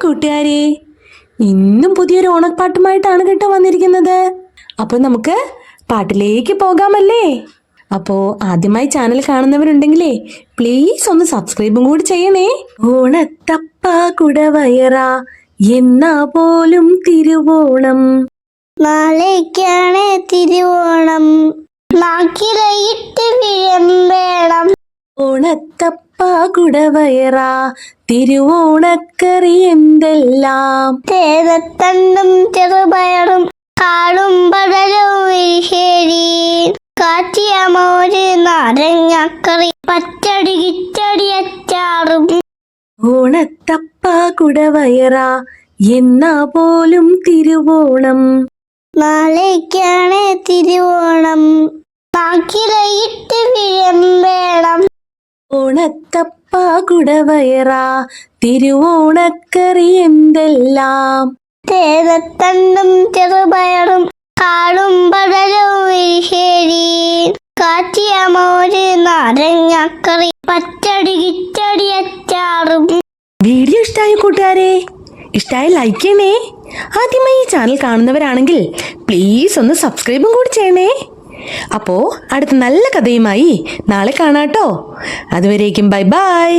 കൂട്ടുകാരെ, ഇന്നും പുതിയൊരു ഓണപ്പാട്ടുമായിട്ടാണ് കേട്ടോ വന്നിരിക്കുന്നത്. അപ്പോൾ നമുക്ക് പാട്ടിലേക്ക് പോകാമല്ലേ? അപ്പോൾ ആദ്യമായി ചാനൽ കാണുന്നവരുണ്ടെങ്കിലേ പ്ലീസ് ഒന്ന് സബ്സ്ക്രൈബും കൂടി ചെയ്യണേ. ഓണത്തപ്പ കുടവയറ എന്നാ പോലും തിരുവോണം, നാളേക്കാണ് തിരുവോണം, നാക്കിലയിട്ട് വിളമ്പേണം. ഓണത്തപ്പ കുടവയറ തിരുവോണക്കറി എന്തെല്ലാം, തേനത്തണ്ടും ചെറുപയറും കാടും പടലും വിരിശേരി, കാച്ചിയ മോര് നാരങ്ങക്കറി പച്ചടി കിച്ചടി അച്ചാറും. ഓണത്തപ്പ കുടവയറ എന്നാ പോലും തിരുവോണം, നാളേക്കാണ് തിരുവോണം, നാക്കിലയിട്ട് വിളമ്പേണം. ഓണത്തപ്പ കുടവയറ തിരുവോണക്കറി എന്തെല്ലാം, തേനത്തണ്ടും ചെറുപയറും കാടും പടലും വിരിശേരി, കാച്ചിയ മോര് നാരങ്ങക്കറി പച്ചടി കിച്ചടി അച്ചാറും. വീഡിയോ ഇഷ്ടമായ കൂട്ടുകാരെ, ഇഷ്ടമായ ലൈക്ക് ചെയ്യണേ. ആദ്യമായി ഈ ചാനൽ കാണുന്നവരാണെങ്കിൽ പ്ലീസ് ഒന്ന് സബ്സ്ക്രൈബും കൂടി ചെയ്യണേ. അപ്പോൾ അടുത്ത നല്ല കഥയുമായി നാളെ കാണാട്ടോ. അതുവരേക്കും ബൈ ബൈ.